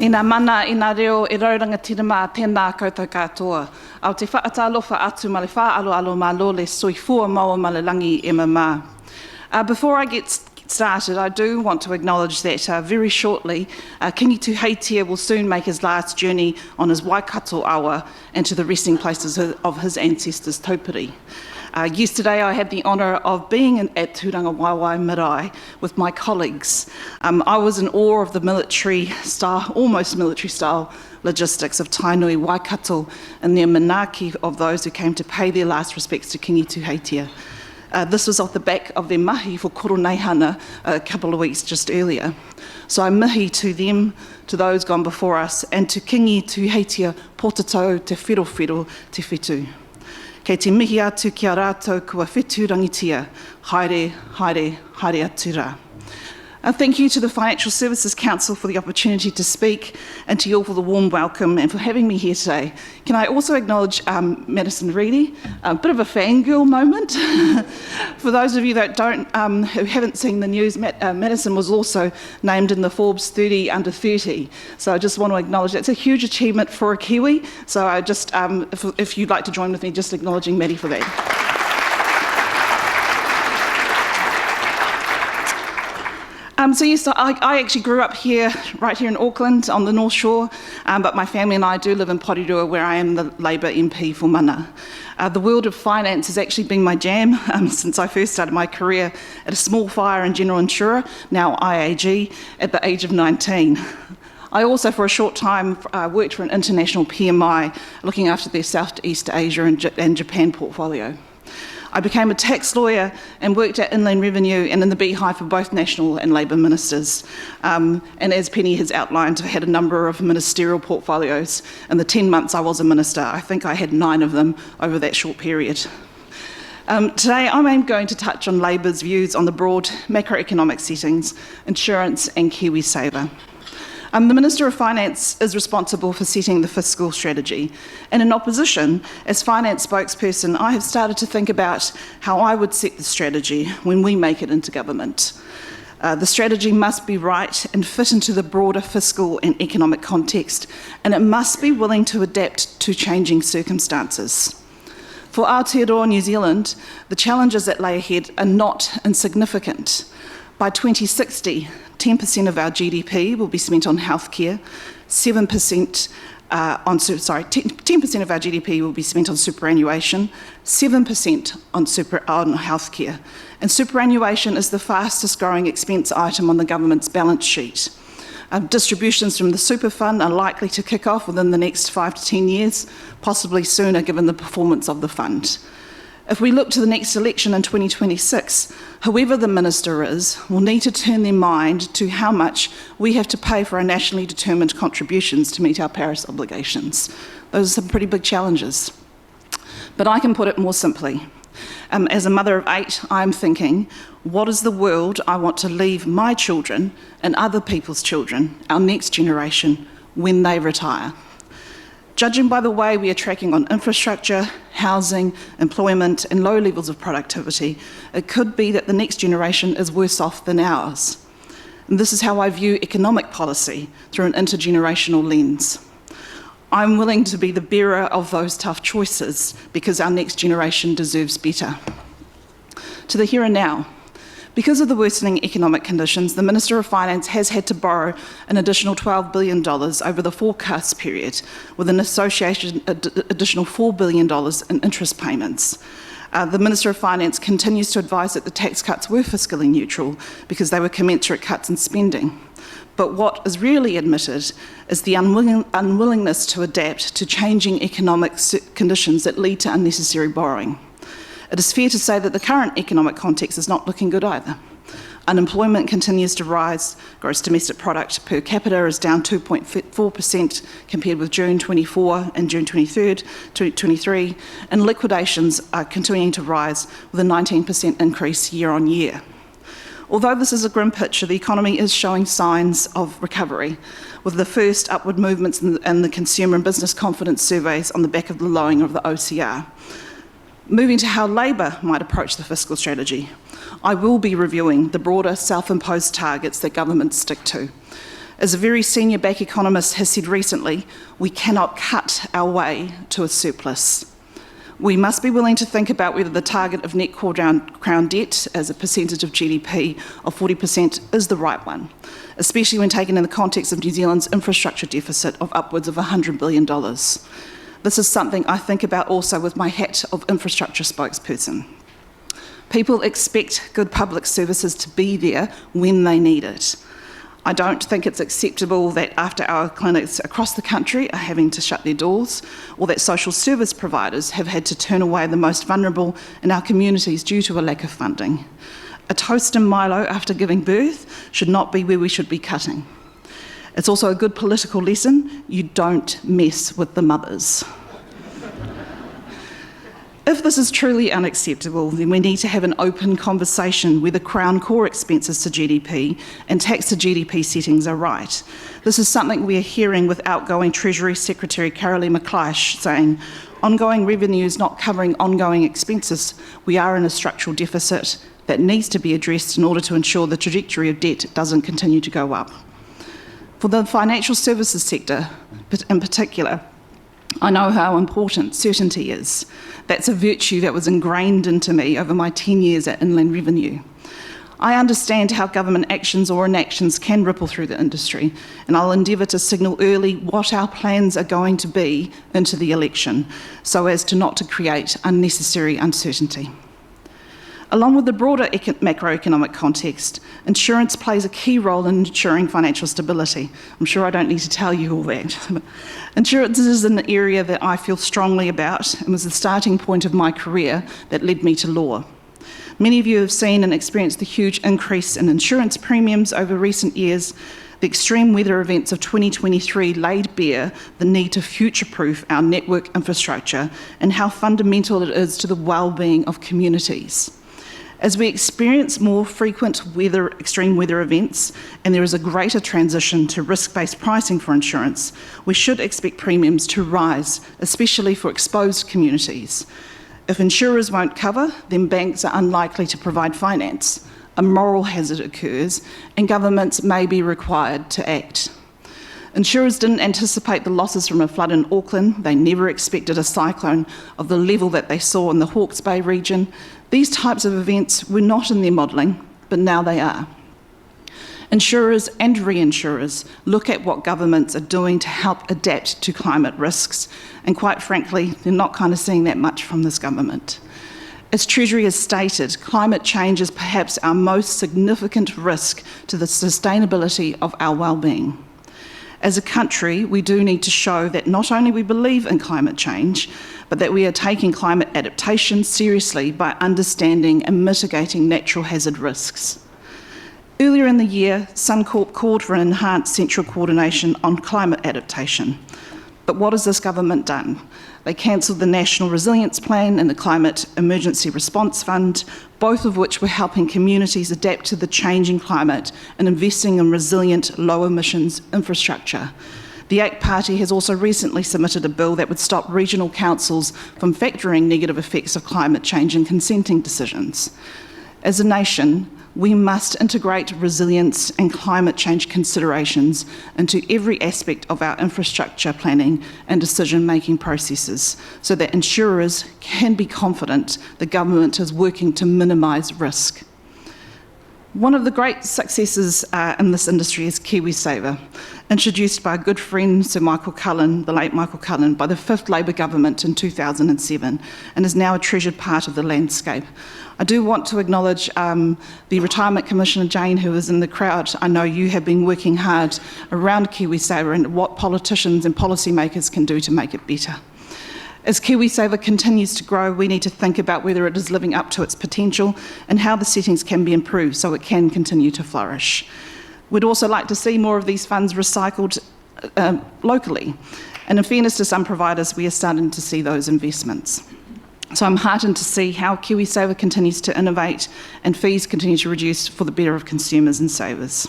Ina mana, ina reo, e rauranga tirama tēnā koutou katoa. Au te whaatalofa atu ma le whaaloalo ma lo le soifua maua ma le langi MMA. Before I get started, I do want to acknowledge that very shortly, Kingi Tuheitia will soon make his last journey on his Waikato awa and to the resting places of his ancestors' taupiri. Yesterday I had the honour of being at Turanga Waiwai Marae with my colleagues. I was in awe of the almost military style logistics of Tainui Waikato and the manaaki of those who came to pay their last respects to Kingi Tuheitia. This was off the back of their mahi for Koroneihana a couple of weeks just earlier. So I mihi to them, to those gone before us, and to Kingi Tuheitia Potatau te whirowhiro te whetū. Kei te mihi atu ki a rātou kua whetū rangitia, haere, haere, haere atu rā. Thank you to the Financial Services Council for the opportunity to speak and to you all for the warm welcome and for having me here today. Can I also acknowledge Madison Reedy, a bit of a fangirl moment. For those of you that who haven't seen the news, Madison was also named in the Forbes 30 under 30. So I just want to acknowledge that's a huge achievement for a Kiwi. So I just, if you'd like to join with me, just acknowledging Maddie for that. So yes, I actually grew up here, right here in Auckland on the North Shore, but my family and I do live in Porirua where I am the Labour MP for Mana. The world of finance has actually been my jam since I first started my career at a small fire and general insurer, now IAG, at the age of 19. I also, for a short time, worked for an international PMI looking after their Southeast Asia and Japan portfolio. I became a tax lawyer and worked at Inland Revenue and in the beehive for both National and Labour ministers. And as Penny has outlined, I had a number of ministerial portfolios. In the 10 months I was a minister, I think I had 9 of them over that short period. Today I'm going to touch on Labour's views on the broad macroeconomic settings, insurance and KiwiSaver. The Minister of Finance is responsible for setting the fiscal strategy, and in opposition, as finance spokesperson, I have started to think about how I would set the strategy when we make it into government. The strategy must be right and fit into the broader fiscal and economic context, and it must be willing to adapt to changing circumstances. For Aotearoa New Zealand, the challenges that lay ahead are not insignificant. By 2060, 10% of our GDP will be spent on healthcare, 10% of our GDP will be spent on superannuation, 7% on healthcare. And superannuation is the fastest growing expense item on the government's balance sheet. Distributions from the super fund are likely to kick off within the next 5 to 10 years, possibly sooner given the performance of the fund. If we look to the next election in 2026, whoever the minister is will need to turn their mind to how much we have to pay for our nationally determined contributions to meet our Paris obligations. Those are some pretty big challenges. But I can put it more simply. As a mother of 8, I'm thinking, what is the world I want to leave my children and other people's children, our next generation, when they retire? Judging by the way we are tracking on infrastructure, housing, employment and low levels of productivity, it could be that the next generation is worse off than ours. And this is how I view economic policy, through an intergenerational lens. I'm willing to be the bearer of those tough choices because our next generation deserves better. To the here and now. Because of the worsening economic conditions, the Minister of Finance has had to borrow an additional $12 billion over the forecast period, with an associated additional $4 billion in interest payments. The Minister of Finance continues to advise that the tax cuts were fiscally neutral because they were commensurate cuts in spending. But what is really admitted is the unwillingness to adapt to changing economic conditions that lead to unnecessary borrowing. It is fair to say that the current economic context is not looking good either. Unemployment continues to rise, gross domestic product per capita is down 2.4% compared with June 24 and June 23, and liquidations are continuing to rise with a 19% increase year on year. Although this is a grim picture, the economy is showing signs of recovery, with the first upward movements in the consumer and business confidence surveys on the back of the lowering of the OCR. Moving to how Labour might approach the fiscal strategy, I will be reviewing the broader self-imposed targets that governments stick to. As a very senior bank economist has said recently, we cannot cut our way to a surplus. We must be willing to think about whether the target of net core crown debt as a percentage of GDP of 40% is the right one, especially when taken in the context of New Zealand's infrastructure deficit of upwards of $100 billion. This is something I think about also with my hat of infrastructure spokesperson. People expect good public services to be there when they need it. I don't think it's acceptable that after our clinics across the country are having to shut their doors, or that social service providers have had to turn away the most vulnerable in our communities due to a lack of funding. A toast and Milo after giving birth should not be where we should be cutting. It's also a good political lesson: you don't mess with the mothers. If this is truly unacceptable, then we need to have an open conversation where the Crown core expenses to GDP and tax to GDP settings are right. This is something we are hearing with outgoing Treasury Secretary Carolee McLeish saying, ongoing revenues not covering ongoing expenses, we are in a structural deficit that needs to be addressed in order to ensure the trajectory of debt doesn't continue to go up. For the financial services sector in particular, I know how important certainty is. That's a virtue that was ingrained into me over my 10 years at Inland Revenue. I understand how government actions or inactions can ripple through the industry, and I'll endeavour to signal early what our plans are going to be into the election, so as to not to create unnecessary uncertainty. Along with the broader macroeconomic context, insurance plays a key role in ensuring financial stability. I'm sure I don't need to tell you all that. Insurance is an area that I feel strongly about and was the starting point of my career that led me to law. Many of you have seen and experienced the huge increase in insurance premiums over recent years. The extreme weather events of 2023 laid bare the need to future-proof our network infrastructure and how fundamental it is to the well-being of communities. As we experience more frequent extreme weather events, and there is a greater transition to risk-based pricing for insurance, we should expect premiums to rise, especially for exposed communities. If insurers won't cover, then banks are unlikely to provide finance. A moral hazard occurs, and governments may be required to act. Insurers didn't anticipate the losses from a flood in Auckland. They never expected a cyclone of the level that they saw in the Hawke's Bay region. These types of events were not in their modelling, but now they are. Insurers and reinsurers look at what governments are doing to help adapt to climate risks, and quite frankly, they're not kind of seeing that much from this government. As Treasury has stated, climate change is perhaps our most significant risk to the sustainability of our well-being. As a country, we do need to show that not only we believe in climate change, but that we are taking climate adaptation seriously by understanding and mitigating natural hazard risks. Earlier in the year, Suncorp called for an enhanced central coordination on climate adaptation. But what has this government done? They cancelled the National Resilience Plan and the Climate Emergency Response Fund, both of which were helping communities adapt to the changing climate and investing in resilient, low-emissions infrastructure. The ACT Party has also recently submitted a bill that would stop regional councils from factoring negative effects of climate change in consenting decisions. As a nation, we must integrate resilience and climate change considerations into every aspect of our infrastructure planning and decision-making processes so that insurers can be confident the government is working to minimise risk. One of the great successes in this industry is KiwiSaver, introduced by a good friend, Sir Michael Cullen, the late Michael Cullen, by the 5th Labour government in 2007, and is now a treasured part of the landscape. I do want to acknowledge the Retirement Commissioner, Jane, who is in the crowd. I know you have been working hard around KiwiSaver and what politicians and policymakers can do to make it better. As KiwiSaver continues to grow, we need to think about whether it is living up to its potential and how the settings can be improved so it can continue to flourish. We'd also like to see more of these funds recycled locally. And in fairness to some providers, we are starting to see those investments. So I'm heartened to see how KiwiSaver continues to innovate and fees continue to reduce for the better of consumers and savers.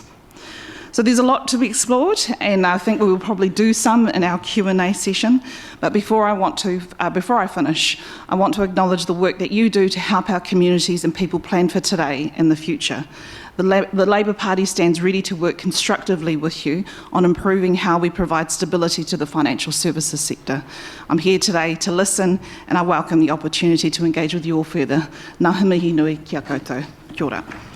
So there's a lot to be explored, and I think we will probably do some in our Q&A session. But before I finish, I want to acknowledge the work that you do to help our communities and people plan for today and the future. The Labour Party stands ready to work constructively with you on improving how we provide stability to the financial services sector. I'm here today to listen, and I welcome the opportunity to engage with you all further. Ngā mihi nui kia koutou. Kia ora.